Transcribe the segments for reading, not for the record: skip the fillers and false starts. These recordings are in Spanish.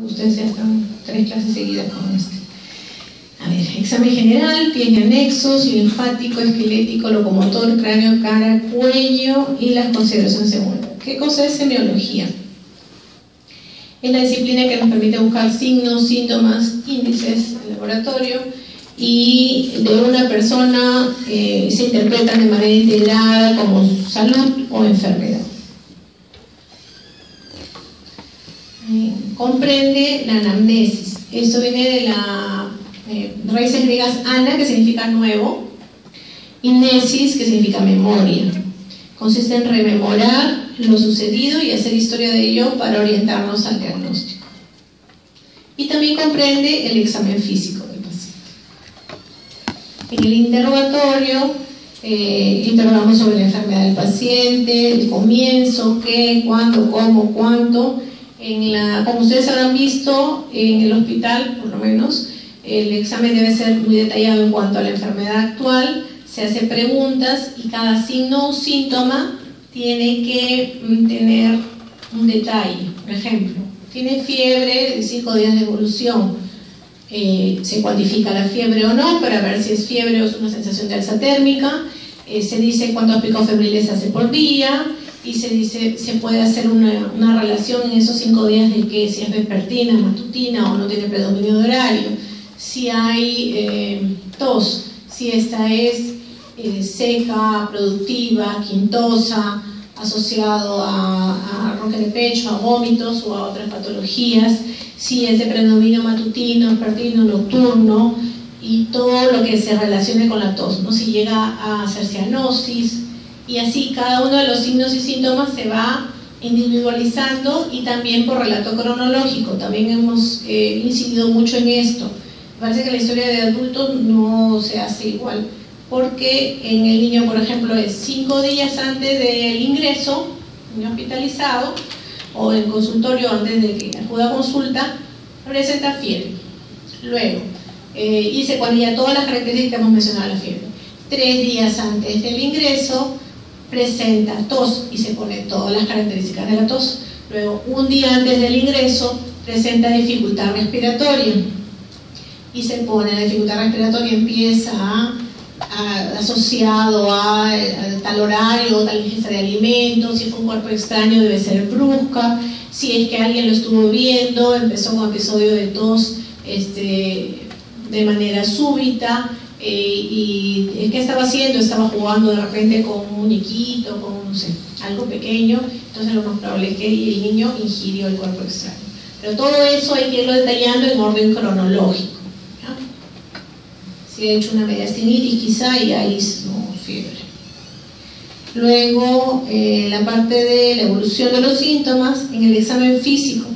Ustedes ya están 3 clases seguidas con este. A ver, examen general, pies y anexos, linfático, esquelético, locomotor, cráneo, cara, cuello y las consideraciones segundas. ¿Qué cosa es semiología? Es la disciplina que nos permite buscar signos, síntomas, índices en laboratorio y de una persona se interpretan de manera integrada como salud o enfermedad. Comprende la anamnesis. Esto viene de las raíces griegas ana, que significa nuevo, y nesis, que significa memoria. Consiste en rememorar lo sucedido y hacer historia de ello para orientarnos al diagnóstico. Y también comprende el examen físico del paciente. En el interrogatorio interrogamos sobre la enfermedad del paciente, el comienzo, qué, cuándo, cómo, cuánto. Como ustedes habrán visto, en el hospital, por lo menos, el examen debe ser muy detallado en cuanto a la enfermedad actual. Se hace preguntas y cada signo o síntoma tiene que tener un detalle. Por ejemplo, tiene fiebre de 5 días de evolución. Se cuantifica la fiebre o no para ver si es fiebre o es una sensación de alza térmica. Se dice cuántos picos febriles hace por día. Y se puede hacer una relación en esos 5 días de que si es vespertina, matutina o no tiene predominio de horario, si hay tos, si esta es seca, productiva, quintosa, asociado a ronque de pecho, a vómitos o a otras patologías, si es de predominio matutino, vespertino, nocturno y todo lo que se relacione con la tos, ¿no? Si llega a hacer cianosis. Y así cada uno de los signos y síntomas se va individualizando y también por relato cronológico. También hemos incidido mucho en esto. Me parece que la historia de adultos no se hace igual, porque en el niño, por ejemplo, es 5 días antes del ingreso, niño hospitalizado, o en consultorio antes de que acuda a consulta, presenta fiebre. Luego, y se ponía todas las características que hemos mencionado de la fiebre. 3 días antes del ingreso, presenta tos y se pone todas las características de la tos. Luego, un día antes del ingreso, presenta dificultad respiratoria y se pone la dificultad respiratoria, empieza asociado a tal horario, tal ingesta de alimentos. Si fue un cuerpo extraño debe ser brusca, si es que alguien lo estuvo viendo, empezó con episodio de tos de manera súbita. Y ¿qué estaba haciendo? Estaba jugando de repente con un muñequito, con no sé, algo pequeño, entonces lo más probable es que el niño ingirió el cuerpo extraño. Pero todo eso hay que irlo detallando en orden cronológico, ¿ya? Si ha hecho una mediastinitis quizá y ahí no, fiebre. Luego la parte de la evolución de los síntomas en el examen físico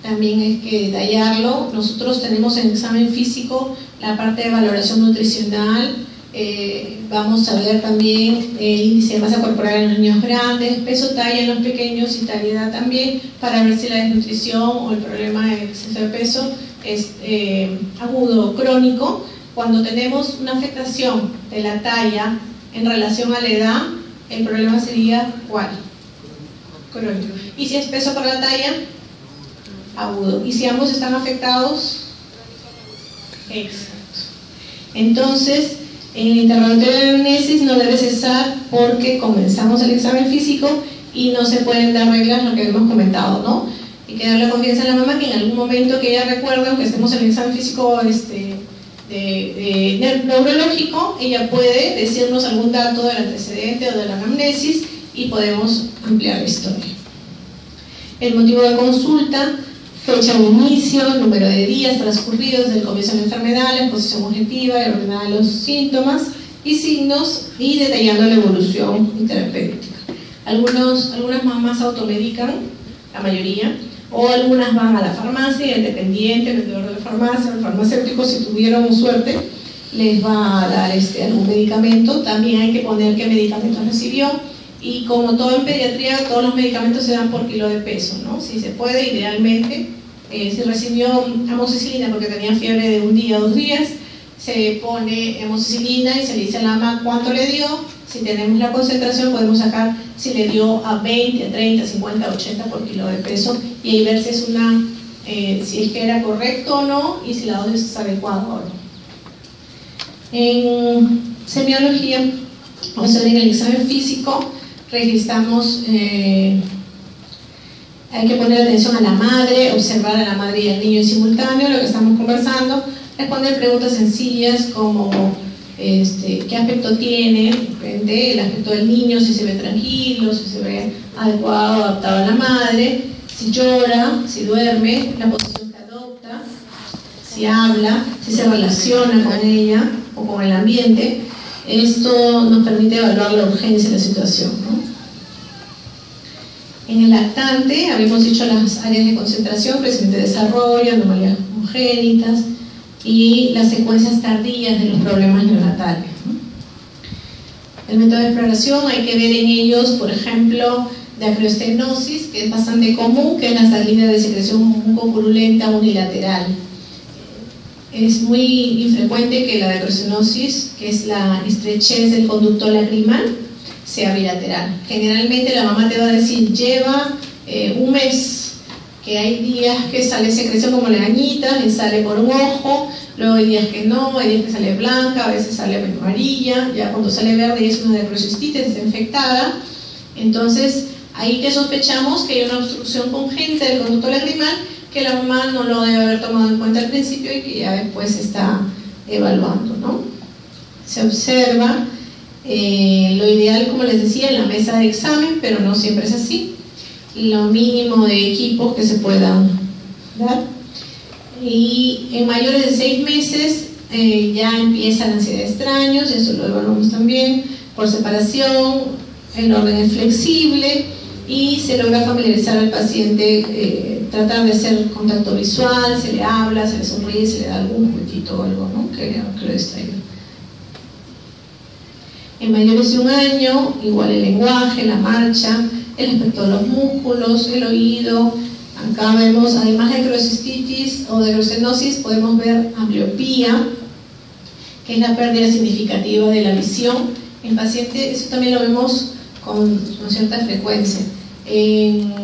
también hay que detallarlo. Nosotros tenemos en el examen físico la parte de valoración nutricional, vamos a ver también el índice de masa corporal en los niños grandes, peso, talla en los pequeños y talla y edad también, para ver si la desnutrición o el problema de exceso de peso es agudo o crónico. Cuando tenemos una afectación de la talla en relación a la edad, el problema sería ¿cuál? Crónico. Y si es peso por la talla, agudo. Y si ambos están afectados, exacto. Entonces, en el interrogatorio de anamnesis no debe cesar porque comenzamos el examen físico y no se pueden dar reglas, lo que hemos comentado, ¿no? Hay que darle confianza a la mamá que en algún momento que ella recuerde, aunque estemos en el examen físico neurológico, ella puede decirnos algún dato del antecedente o de la anamnesis y podemos ampliar la historia. El motivo de consulta, fecha de inicio, número de días transcurridos desde el comienzo de la enfermedad, la exposición objetiva y ordenada de los síntomas y signos y detallando la evolución terapéutica. Algunas mamás automedican, la mayoría, o algunas van a la farmacia y el dependiente, el vendedor de la farmacia, el farmacéutico, si tuvieron suerte, les va a dar algún medicamento. También hay que poner qué medicamentos recibió. Y como todo en pediatría, todos los medicamentos se dan por kilo de peso, ¿no? Si se puede, idealmente, si recibió amoxicilina porque tenía fiebre de 1 día, 2 días, se pone amoxicilina y se le dice a la mamá cuánto le dio. Si tenemos la concentración, podemos sacar si le dio a 20, a 30, 50, 80 por kilo de peso y ahí ver si es una si es que era correcto o no y si la dosis es adecuada o no. En semiología, vamos a ver en el examen físico, registramos, hay que poner atención a la madre, observar a la madre y al niño en simultáneo, lo que estamos conversando, responder preguntas sencillas como qué aspecto tiene, depende el aspecto del niño, si se ve tranquilo, si se ve adecuado, adaptado a la madre, si llora, si duerme, la posición que adopta, si habla, si se relaciona con ella o con el ambiente. Esto nos permite evaluar la urgencia de la situación, ¿no? En el lactante habíamos dicho las áreas de concentración, crecimiento y desarrollo, anomalías congénitas y las secuencias tardías de los problemas neonatales, ¿no? El método de exploración, hay que ver en ellos, por ejemplo, dacreostenosis, que es bastante común, que es la salida de secreción mucopurulenta unilateral. Es muy infrecuente que la dacreostenosis, que es la estrechez del conducto lacrimal, sea bilateral. Generalmente la mamá te va a decir, lleva un mes, que hay días que sale secreción como legañitas, le sale por un ojo, luego hay días que no, hay días que sale blanca, a veces sale amarilla, ya cuando sale verde es una dacreocistitis, está infectada. Entonces, ahí que sospechamos que hay una obstrucción congénita del conducto lacrimal, que la mamá no lo debe haber tomado en cuenta al principio y que ya después está evaluando, ¿no? Se observa, lo ideal, como les decía, en la mesa de examen, pero no siempre es así. Lo mínimo de equipos que se puedan dar. Y en mayores de 6 meses ya empieza la ansiedad de extraños, eso lo evaluamos también, por separación, el orden es flexible y se logra familiarizar al paciente, tratar de hacer contacto visual, se le habla, se le sonríe, se le da algún juguetito o algo, ¿no? que lo distraiga. En mayores de 1 año, igual el lenguaje, la marcha, el aspecto de los músculos, el oído. Acá vemos, además de dacreocistitis o dacreostenosis, podemos ver ambliopía, que es la pérdida significativa de la visión. En pacientes, eso también lo vemos con cierta frecuencia. En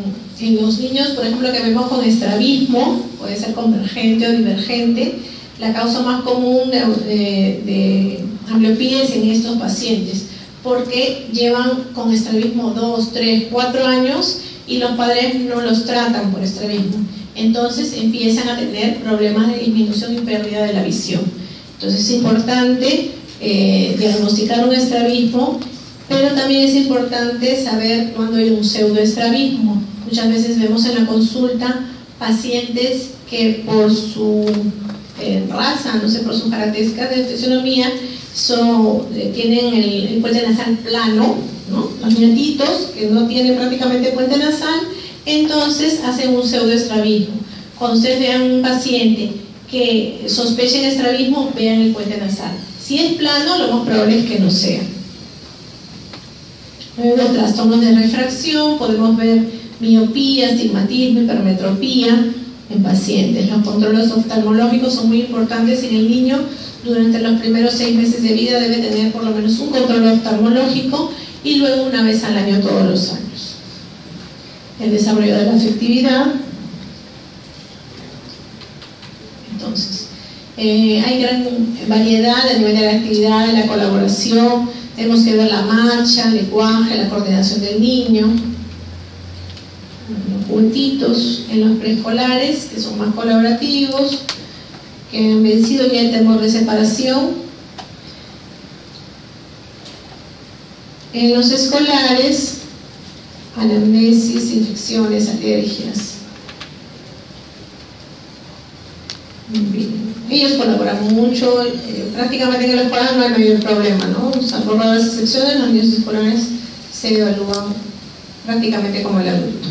los niños, por ejemplo, que vemos con estrabismo, puede ser convergente o divergente, la causa más común de ambliopía es en estos pacientes, porque llevan con estrabismo 2, 3, 4 años y los padres no los tratan por estrabismo. Entonces empiezan a tener problemas de disminución y pérdida de la visión. Entonces es importante diagnosticar un estrabismo, pero también es importante saber cuándo hay un pseudoestrabismo. Muchas veces vemos en la consulta pacientes que por su raza, no sé, por sus características de fisionomía, tienen el puente nasal plano, ¿no? Los nietitos que no tienen prácticamente puente nasal, entonces hacen un pseudoestrabismo. Cuando ustedes vean un paciente que sospechen estrabismo, vean el puente nasal. Si es plano, lo más probable es que no sea. Luego, trastornos de refracción, podemos ver miopía, astigmatismo, hipermetropía en pacientes. Los controles oftalmológicos son muy importantes en el niño. Durante los primeros 6 meses de vida debe tener por lo menos un control oftalmológico y luego una vez al año todos los años. El desarrollo de la afectividad. Entonces, hay gran variedad a nivel de la actividad, de la colaboración. Tenemos que ver la marcha, el lenguaje, la coordinación del niño. Los juguetitos en los preescolares, que son más colaborativos, que han vencido ya el temor de separación. En los escolares, anamnesis, infecciones, alergias. Ellos colaboran mucho, prácticamente en la escuela no hay mayor problema, ¿no? Salvo raras excepciones, los niños escolares se evalúan prácticamente como el adulto.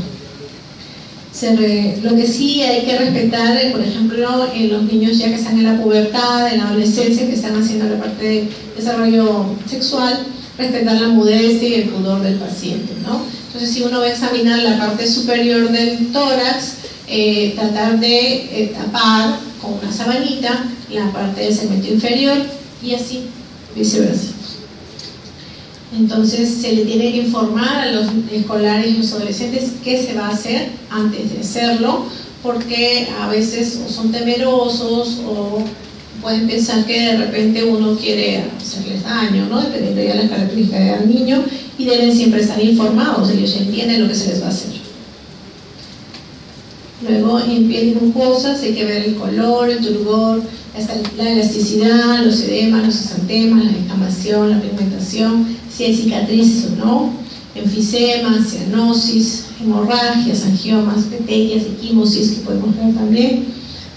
Lo que sí hay que respetar, por ejemplo, en los niños ya que están en la pubertad, en la adolescencia, que están haciendo la parte de desarrollo sexual, respetar la modestia y el pudor del paciente, ¿no? Entonces, si uno va a examinar la parte superior del tórax, tratar de tapar con una sabanita la parte del segmento inferior y así viceversa. Entonces se le tiene que informar a los escolares y los adolescentes qué se va a hacer antes de hacerlo, porque a veces o son temerosos o pueden pensar que de repente uno quiere hacerles daño, ¿no? Dependiendo de las características del niño, y deben siempre estar informados, ellos entienden lo que se les va a hacer. Luego, en piel dibujosas hay que ver el color, el turgor, la elasticidad, los edemas, los exantemas, la inflamación, la pigmentación, si hay cicatrices o no, enfisemas, cianosis, hemorragias, angiomas, petequias, equimosis, que podemos ver también,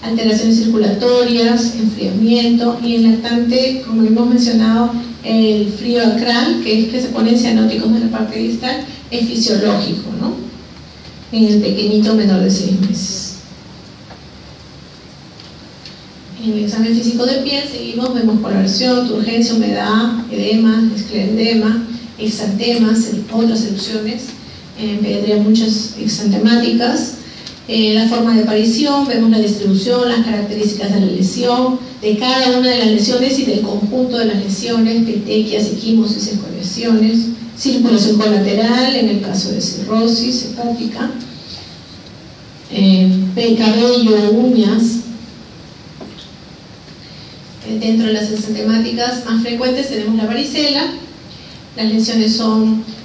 alteraciones circulatorias, enfriamiento, y en lactante, como hemos mencionado, el frío acral, que es que se ponen cianóticos en la parte distal, es fisiológico, ¿no? En el pequeñito menor de 6 meses. En el examen físico de piel seguimos, vemos coloración, turgencia, humedad, edema, esclerodema, exantemas, otras erupciones, en pediatría muchas exantemáticas, la forma de aparición, vemos la distribución, las características de la lesión, de cada una de las lesiones y del conjunto de las lesiones, petequias, equimosis, escoriaciones, circulación colateral en el caso de cirrosis hepática, cabello, uñas. Dentro de las exantemáticas más frecuentes tenemos la varicela. Las lesiones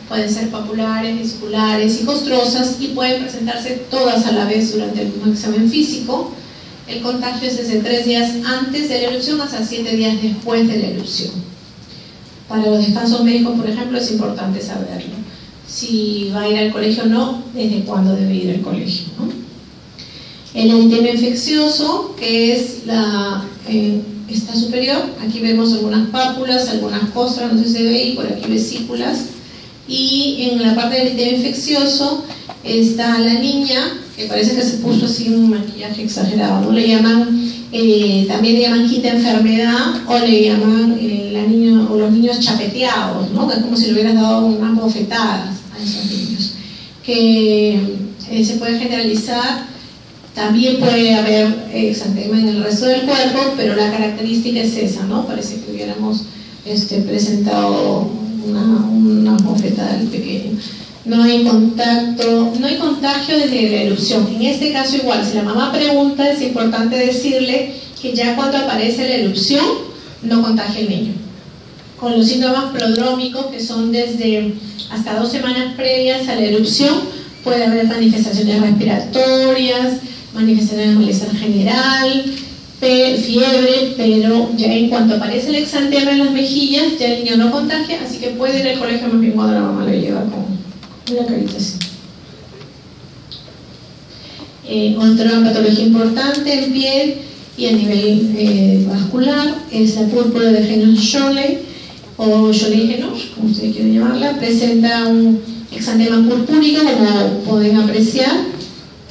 pueden ser papulares, vesiculares y costrosas, y pueden presentarse todas a la vez durante el mismo examen físico. El contagio es desde 3 días antes de la erupción hasta 7 días después de la erupción. Para los descansos médicos, por ejemplo, es importante saberlo. Si va a ir al colegio o no, desde cuándo debe ir al colegio, ¿no? El eritema infeccioso, que es esta superior, aquí vemos algunas pápulas, algunas costras, no sé si se ve, y por aquí vesículas. Y en la parte del eritema infeccioso está la niña, que parece que se puso así un maquillaje exagerado, ¿no? Le llaman, también le llaman quinta enfermedad, o le llaman los niños chapeteados, ¿no? Que es como si le hubieras dado unas bofetadas a esos niños, que se puede generalizar. También puede haber exantema en el resto del cuerpo, pero la característica es esa, ¿no? Parece que hubiéramos presentado una bofetada del pequeño. No hay contacto, no hay contagio desde la erupción. En este caso igual, si la mamá pregunta, es importante decirle que ya cuando aparece la erupción, no contagia el niño. Con los síntomas prodrómicos, que son desde hasta 2 semanas previas a la erupción, puede haber manifestaciones respiratorias, manifestaciones de malestar general, fiebre, pero ya en cuanto aparece el exantema en las mejillas, ya el niño no contagia, así que puede ir al colegio más bien cuando la mamá lo lleva con la carita así. Otra patología importante en piel y a nivel vascular es la púrpura de Henoch-Schönlein o Schönlein-Henoch, como ustedes quieren llamarla. Presenta un exantema purpúrico, como pueden apreciar,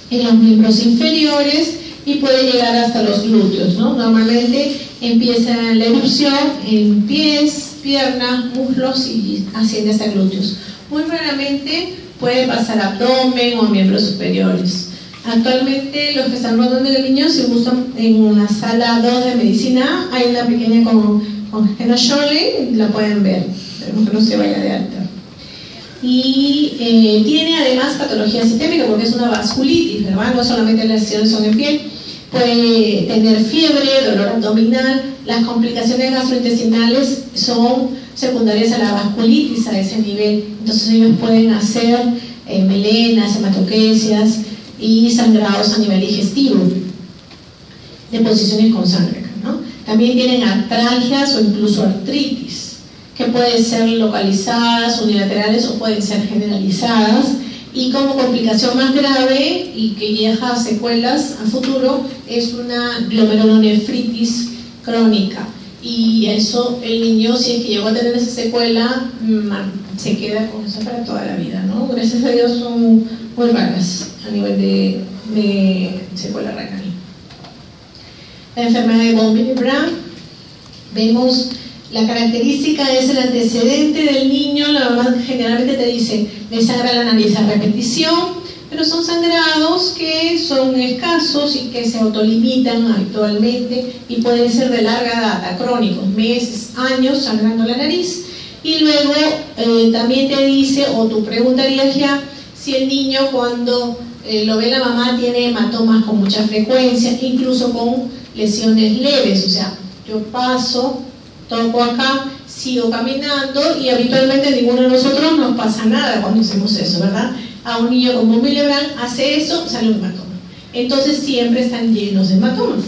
en los miembros inferiores, y puede llegar hasta los glúteos, ¿no? Normalmente empieza la erupción en pies, piernas, muslos y asciende hasta glúteos. Muy raramente puede pasar abdomen o miembros superiores. Actualmente los que están rotando el niño, si gustan, en la sala 2 de medicina hay una pequeña con Henoch-Schönlein, la pueden ver, esperemos que no se vaya de alta. Y tiene además patología sistémica porque es una vasculitis, ¿verdad? No solamente las lesiones son en piel, puede tener fiebre, dolor abdominal. Las complicaciones gastrointestinales son secundarias a la vasculitis a ese nivel, entonces ellos pueden hacer melenas, hematoquesias y sangrados a nivel digestivo, deposiciones con sangre, ¿no? También tienen artralgias o incluso artritis, que pueden ser localizadas, unilaterales o pueden ser generalizadas, y como complicación más grave y que deja secuelas a futuro es una glomerulonefritis crónica, y eso el niño, si es que llegó a tener esa secuela, se queda con eso para toda la vida, ¿no? Gracias a Dios son muy raras a nivel de secuela renal. La enfermedad de von Willebrand, vemos la característica es el antecedente del niño. La mamá generalmente te dice, le sangra la nariz a repetición, pero son sangrados que son escasos y que se autolimitan habitualmente y pueden ser de larga data, crónicos, meses, años sangrando la nariz. Y luego también te dice, o tú preguntarías ya, si el niño cuando lo ve la mamá, tiene hematomas con mucha frecuencia, incluso con lesiones leves. O sea, yo paso, toco acá, sigo caminando y habitualmente ninguno de nosotros nos pasa nada cuando hacemos eso, ¿verdad? A un niño con von Willebrand hace eso, sale un hematoma. Entonces siempre están llenos de hematomas.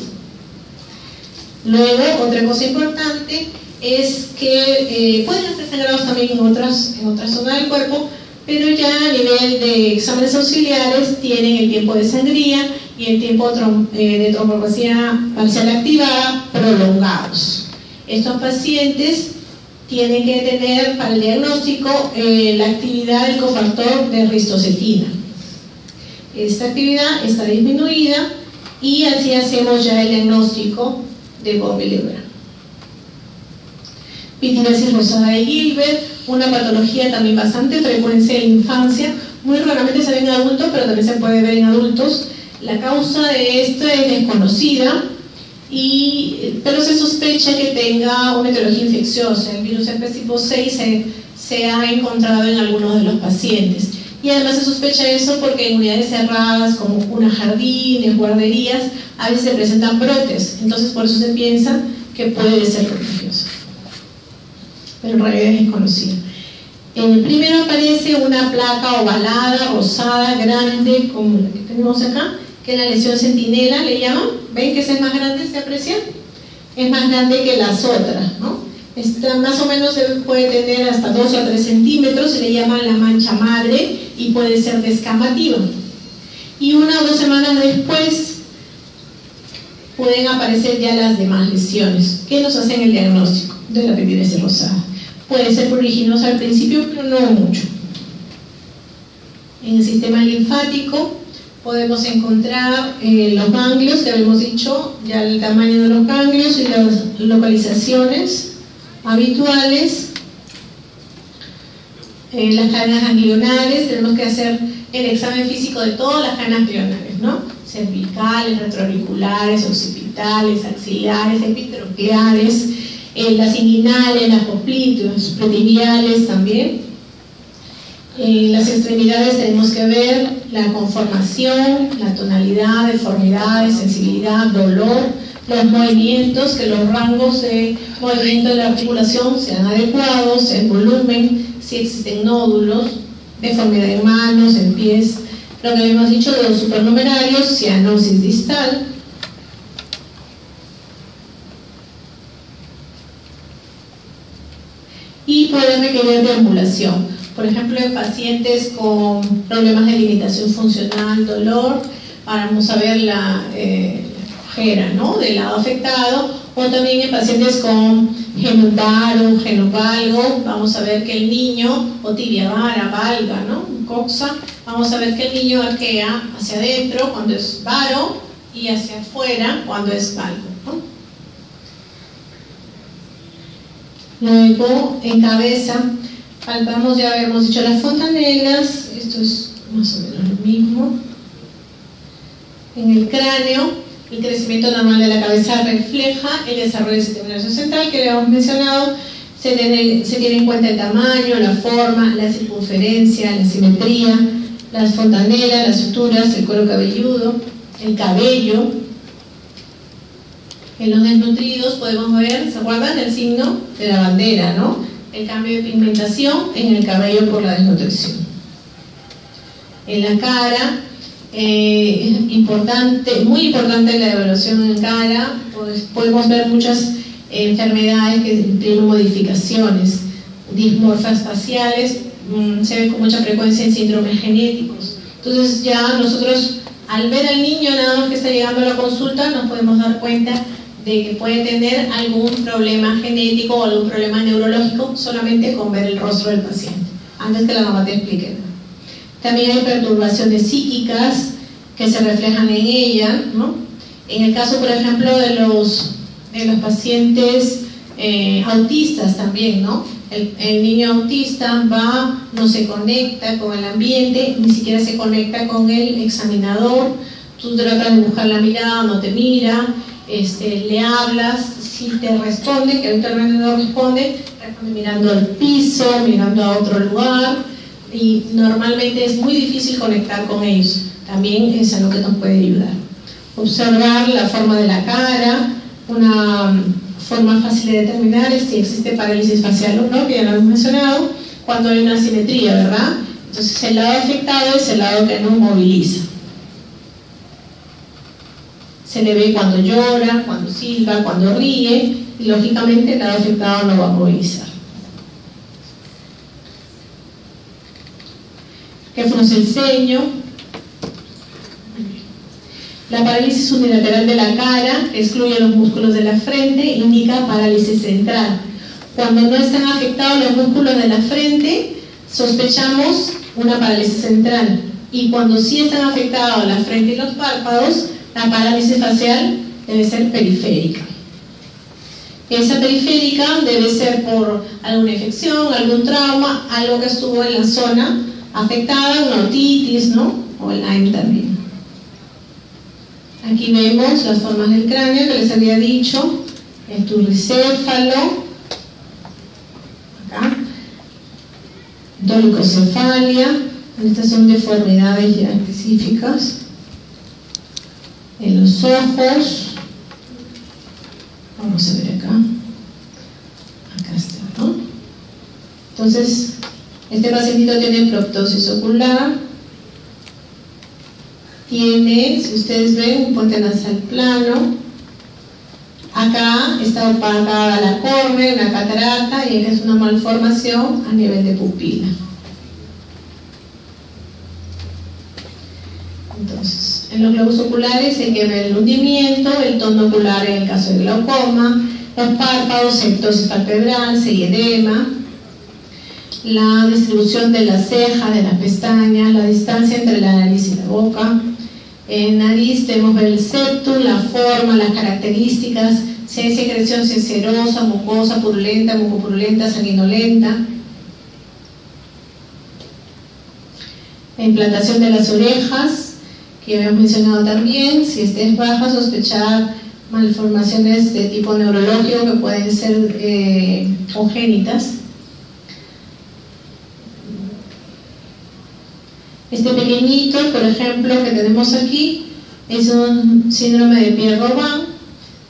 Luego, otra cosa importante es que pueden estar sangrados también en otras zonas del cuerpo, pero ya a nivel de exámenes auxiliares tienen el tiempo de sangría y el tiempo de trombopatía parcial activada prolongados. Estos pacientes tienen que tener para el diagnóstico la actividad del cofactor de ristocetina. Esta actividad está disminuida y así hacemos ya el diagnóstico de von Willebrand. Pityriasis rosada de Gilbert, una patología también bastante frecuente en la infancia, muy raramente se ve en adultos, pero también se puede ver en adultos. La causa de esto es desconocida, pero se sospecha que tenga una etiología infecciosa. El virus herpes tipo 6 se ha encontrado en algunos de los pacientes. Y además se sospecha eso porque en unidades cerradas, como unas jardines, guarderías, a veces se presentan brotes. Entonces por eso se piensa que puede ser contagiosa, pero en realidad es desconocida. Primero aparece una placa ovalada, rosada, grande, como la que tenemos acá, que es la lesión centinela, le llaman. ¿Ven que esa es más grande? ¿Se aprecia? Es más grande que las otras, ¿no? Esta más o menos puede tener hasta 2 o 3 centímetros, se le llama la mancha madre y puede ser descamativa. Y 1 o 2 semanas después pueden aparecer ya las demás lesiones. ¿Qué nos hacen el diagnóstico de la pityriasis rosada? Puede ser pruriginosa al principio, pero no mucho. En el sistema linfático podemos encontrar los ganglios, que habíamos dicho, ya el tamaño de los ganglios y las localizaciones habituales. Las cadenas ganglionares, tenemos que hacer el examen físico de todas las cadenas ganglionares, ¿no? Cervicales, retroauriculares, occipitales, axilares, epitroqueales, las inguinales, las popliteas, pretibiales también. Las extremidades tenemos que ver la conformación, la tonalidad, deformidades, sensibilidad, dolor, los movimientos, que los rangos de movimiento de la articulación sean adecuados, el volumen, si existen nódulos, deformidad en manos, en pies, lo que habíamos dicho de los supernumerarios, cianosis distal. Y puede requerir deambulación. Por ejemplo, en pacientes con problemas de limitación funcional, dolor, vamos a ver la ojera, ¿no?, del lado afectado, o también en pacientes con genuparo, genovalgo, vamos a ver que el niño, o tibia vara, valga, ¿no?, coxa, vamos a ver que el niño arquea hacia adentro cuando es varo y hacia afuera cuando es valgo, ¿no? Luego, en cabeza, palpamos, ya habíamos dicho las fontanelas, esto es más o menos lo mismo. En el cráneo, el crecimiento normal de la cabeza refleja el desarrollo del sistema nervioso central, que le hemos mencionado. Se tiene en cuenta el tamaño, la forma, la circunferencia, la simetría, las fontanelas, las suturas, el cuero cabelludo, el cabello. En los desnutridos podemos ver, ¿se acuerdan del signo de la bandera, no? El cambio de pigmentación en el cabello por la desnutrición. En la cara, muy importante la evaluación en cara, pues podemos ver muchas enfermedades que tienen modificaciones, dismorfas faciales, se ven con mucha frecuencia en síndromes genéticos. Entonces ya nosotros, al ver al niño nada más que está llegando a la consulta, nos podemos dar cuenta de que puede tener algún problema genético o algún problema neurológico solamente con ver el rostro del paciente, antes que la mamá te explique. También hay perturbaciones psíquicas que se reflejan en ella, ¿no? En el caso, por ejemplo, de los pacientes autistas también, ¿no? El niño autista no se conecta con el ambiente, ni siquiera se conecta con el examinador. Tú tratas de buscar la mirada, no te mira, le hablas, si te responde, que actualmente no responde mirando al piso, mirando a otro lugar, y normalmente es muy difícil conectar con ellos. también es algo que nos puede ayudar. Observar la forma de la cara, una forma fácil de determinar es si existe parálisis facial o no, que ya lo hemos mencionado, cuando hay una asimetría, ¿verdad? Entonces el lado afectado es el lado que no moviliza. Se le ve cuando llora, cuando silba, cuando ríe, y lógicamente el lado afectado no va a movilizar. Que frunce el ceño. La parálisis unilateral de la cara, que excluye los músculos de la frente, indica parálisis central. Cuando no están afectados los músculos de la frente, sospechamos una parálisis central. Y cuando sí están afectados la frente y los párpados, la parálisis facial debe ser periférica. Esa periférica debe ser por alguna infección, algún trauma, algo que estuvo en la zona afectada, una otitis, ¿no? O el Lyme también. Aquí vemos las formas del cráneo que les había dicho, el turricéfalo, acá, dolicocefalia, estas son deformidades ya específicas. En los ojos, vamos a ver acá está, ¿no? Entonces, este pacientito tiene proptosis ocular, tiene, si ustedes ven, un puente nasal plano, acá está opacada la córnea, una catarata, y acá es una malformación a nivel de pupila. Entonces, en los globos oculares hay que ver el hundimiento, el tono ocular en el caso de glaucoma, los párpados, ectosis palpebral, edema, la distribución de las cejas, de las pestañas, la distancia entre la nariz y la boca. En nariz debemos ver el septum, la forma, las características, si hay secreción serosa, mucosa, purulenta, mucopurulenta, sanguinolenta. La implantación de las orejas, que habíamos mencionado también, si esta es baja, sospechar malformaciones de tipo neurológico que pueden ser congénitas. Este pequeñito, por ejemplo, que tenemos aquí, es un síndrome de Pierre-Robin,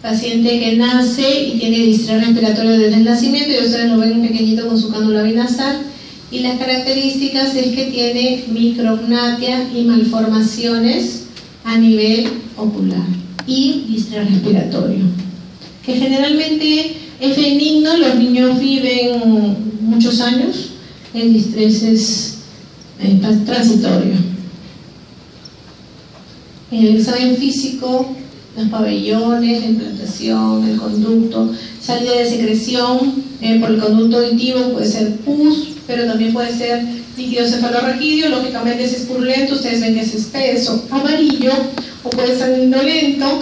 paciente que nace y tiene distrés respiratorio desde el nacimiento, y ustedes lo ven pequeñito con su cánula binasal, y las características es que tiene micrognatia y malformaciones a nivel ocular y distrés respiratorio, que generalmente es benigno, los niños viven muchos años, el distrés es transitorio. En el examen físico, los pabellones, la implantación, el conducto, salida de secreción por el conducto auditivo, puede ser pus, pero también puede ser líquido cefalorraquídeo, lógicamente ese es purulento, ustedes ven que es espeso, amarillo, o puede ser indolento,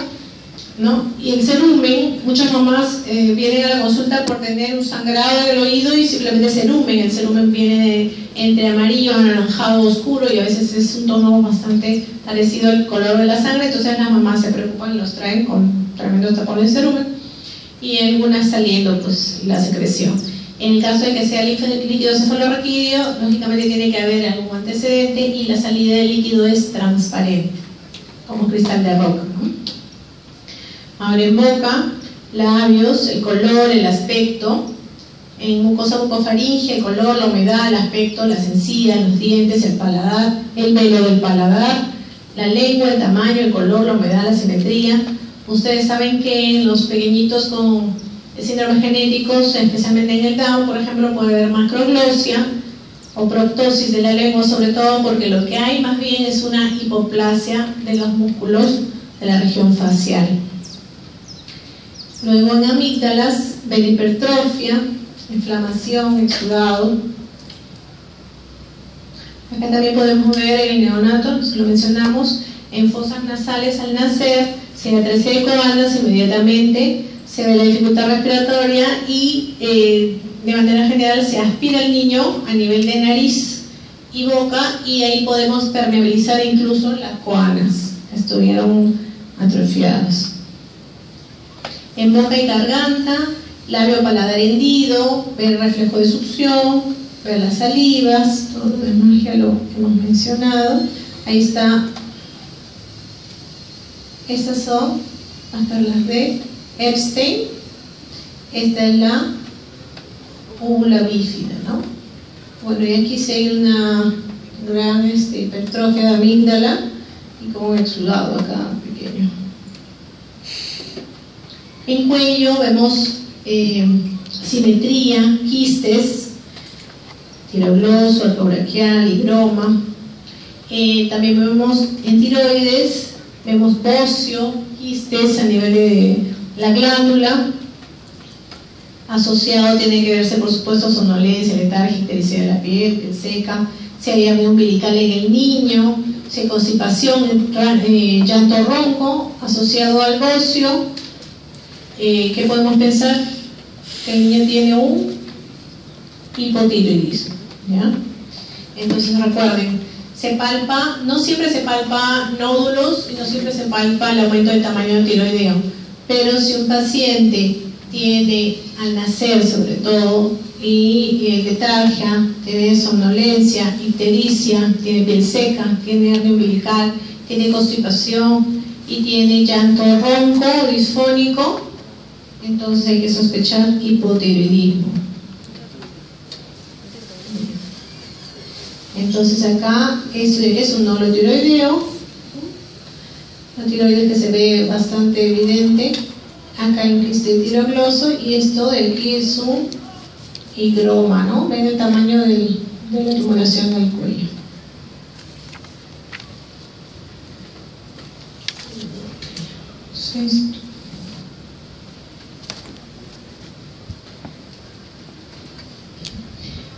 ¿no? Y el cerumen, muchas mamás vienen a la consulta por tener un sangrado del oído y simplemente cerumen. El cerumen viene entre amarillo, anaranjado, oscuro, y a veces es un tono bastante parecido al color de la sangre, entonces las mamás se preocupan y los traen con tremendo tapón de cerumen, y algunas saliendo pues la secreción. En el caso de que sea líquido cefalorraquídeo, lógicamente tiene que haber algún antecedente, y la salida del líquido es transparente, como cristal de roca, ¿no? Ahora en boca, labios, el color, el aspecto. En mucosa bucofaringe, el color, la humedad, el aspecto, las encías, los dientes, el paladar, el velo del paladar, la lengua, el tamaño, el color, la humedad, la simetría. Ustedes saben que en los pequeñitos con síndromes genéticos, especialmente en el Down, por ejemplo, puede haber macroglosia o proptosis de la lengua, sobre todo porque lo que hay más bien es una hipoplasia de los músculos de la región facial. Luego en amígdalas, ver hipertrofia, inflamación, exudado. Acá también podemos ver el neonato, lo mencionamos, en fosas nasales al nacer, si hay atresia de coandas, inmediatamente se ve la dificultad respiratoria y de manera general se aspira al niño a nivel de nariz y boca, y ahí podemos permeabilizar incluso las coanas que estuvieron atrofiadas. En boca y garganta, labio paladar hendido, ver el reflejo de succión, ver las salivas, todo lo demás ya lo hemos mencionado. Ahí está Estas son hasta las de Epstein. Esta es la úvula bífida, ¿no? Bueno, y aquí sí hay una gran hipertrofia de amígdala y como un exudado acá pequeño. En cuello vemos simetría, quistes, tiroglosio, arcobraquial, higroma. También vemos en tiroides, vemos bocio, quistes a nivel de la glándula. Asociado tiene que verse, por supuesto, somnolencia, letargia, ictericia de la piel, piel seca, si hay hernia umbilical en el niño, si hay constipación, llanto ronco asociado al bocio. ¿Qué podemos pensar? Que el niño tiene un hipotiroidismo, ¿ya? Entonces recuerden, se palpa, no siempre se palpa nódulos y no siempre se palpa el aumento del tamaño del tiroideo, pero si un paciente tiene al nacer sobre todo y letargia, tiene somnolencia, ictericia, tiene piel seca, tiene hernia umbilical, tiene constipación y tiene llanto ronco o disfónico, entonces hay que sospechar hipotiroidismo. Entonces acá es un nódulo tiroideo, la tiroides que se ve bastante evidente. Acá hay un quiste tirogloso y esto de aquí es un higroma, ¿no? Ven el tamaño de la tumoración del cuello.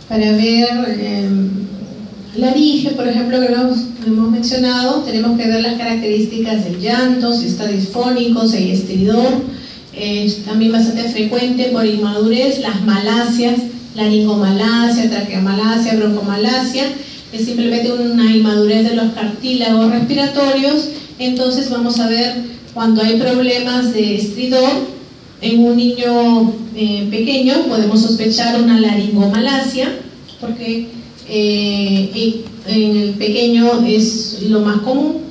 Para ver laringe, por ejemplo, que hemos mencionado, tenemos que ver las características del llanto, si está disfónico, si hay estridor. También bastante frecuente por inmadurez, las malasias, laringomalacia, traqueomalacia, broncomalacia, es simplemente una inmadurez de los cartílagos respiratorios. Entonces vamos a ver cuando hay problemas de estridor en un niño pequeño, podemos sospechar una laringomalacia, porque en el pequeño es lo más común.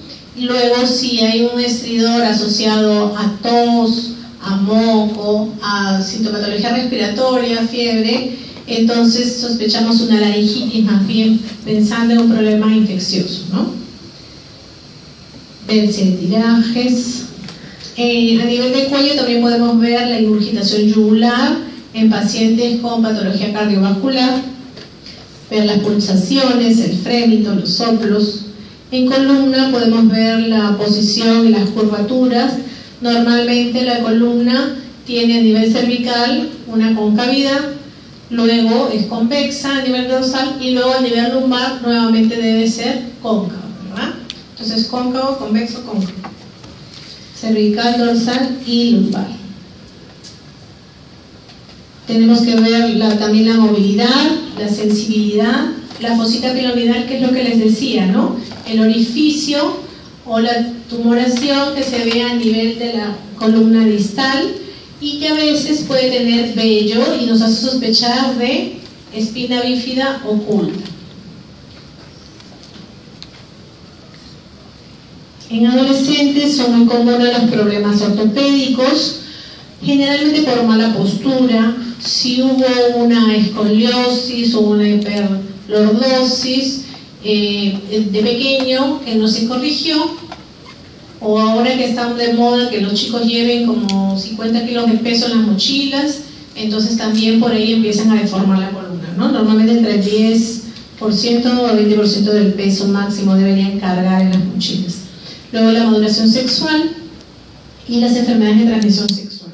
Luego, si hay un estridor asociado a tos, a moco, a sintomatología respiratoria, fiebre, entonces sospechamos una laringitis, más bien pensando en un problema infeccioso, ¿no? Verse de tirajes. A nivel del cuello también podemos ver la ingurgitación yugular en pacientes con patología cardiovascular, ver las pulsaciones, el frémito, los soplos. En columna podemos ver la posición y las curvaturas. Normalmente la columna tiene a nivel cervical una concavidad, luego es convexa a nivel dorsal y luego a nivel lumbar nuevamente debe ser cóncavo, ¿verdad? Entonces cóncavo, convexo, cóncavo. Cervical, dorsal y lumbar. Tenemos que ver también la movilidad, la sensibilidad, la fosita pilonidal, que es lo que les decía, ¿no? El orificio o la tumoración que se ve a nivel de la columna distal y que a veces puede tener vello y nos hace sospechar de espina bífida oculta. En adolescentes son muy comunes los problemas ortopédicos, generalmente por mala postura, si hubo una escoliosis o una hiperlordosis de pequeño que no se corrigió, o ahora que están de moda que los chicos lleven como 50 kilos de peso en las mochilas, entonces también por ahí empiezan a deformar la columna, ¿no? Normalmente entre el 10% o 20% del peso máximo deberían cargar en las mochilas. Luego la maduración sexual y las enfermedades de transmisión sexual.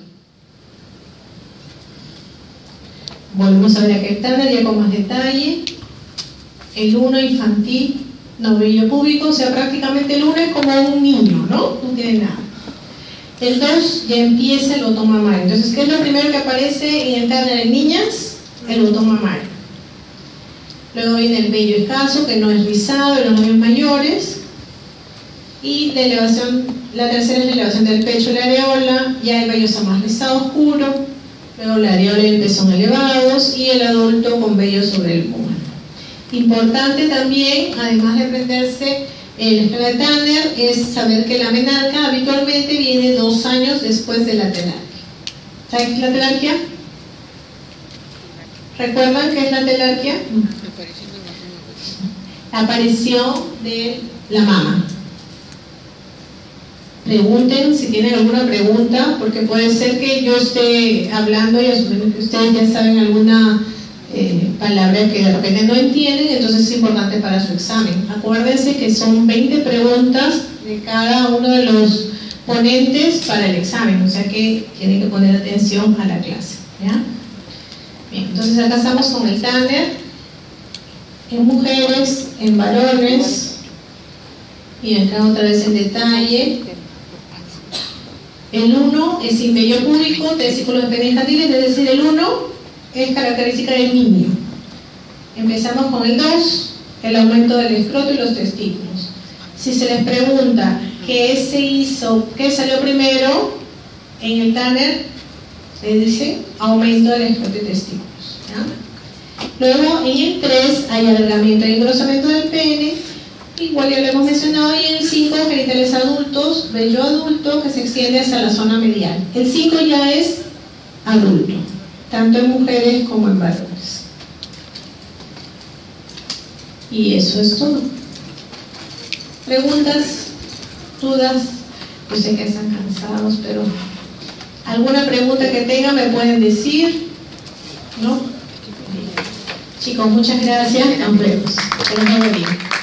Volvemos a ver acá el Turner ya con más detalle. El 1 infantil, no vello púbico, o sea, prácticamente el 1 es como un niño, ¿no? No tiene nada. El 2 ya empieza el botón mamario. Entonces, ¿qué es lo primero que aparece en el Turner en niñas? El botón mamario. Luego viene el vello escaso, que no es rizado en los niños mayores. Y la elevación, la tercera es la elevación del pecho y la areola. Ya el vello está más rizado, oscuro. Luego la areola y el pezón elevados. Y el adulto con vello sobre el muslo. Importante también, además de aprenderse El esquema de Tanner es saber que la menarca habitualmente viene 2 años después de la telarquía. ¿Saben qué es la telarquía? ¿Recuerdan qué es la telarquía? La aparición de la mama. Pregunten si tienen alguna pregunta, porque puede ser que yo esté hablando y asumiendo que ustedes ya saben alguna palabra que de repente no entienden, entonces es importante para su examen. Acuérdense que son 20 preguntas de cada uno de los ponentes para el examen, o sea que tienen que poner atención a la clase, ¿ya? Bien, entonces acá estamos con el Tanner en mujeres, en varones, y acá otra vez en detalle. El 1 es sin vello púbico, testículos infantiles, es decir, el 1 es característica del niño. Empezamos con el 2, el aumento del escroto y los testículos. Si se les pregunta qué se hizo, qué salió primero, en el Tanner se dice aumento del escroto y testículos, ¿ya? Luego en el 3 hay alargamiento y engrosamiento del pene, igual ya lo hemos mencionado, y en el 5 genitales adultos, vello adulto que se extiende hasta la zona medial. El 5 ya es adulto, tanto en mujeres como en varones. Y eso es todo. ¿Preguntas? ¿Dudas? Yo sé que están cansados, pero ¿alguna pregunta que tengan me pueden decir? ¿No? Chicos, muchas gracias. Nos vemos. Que nos vaya bien.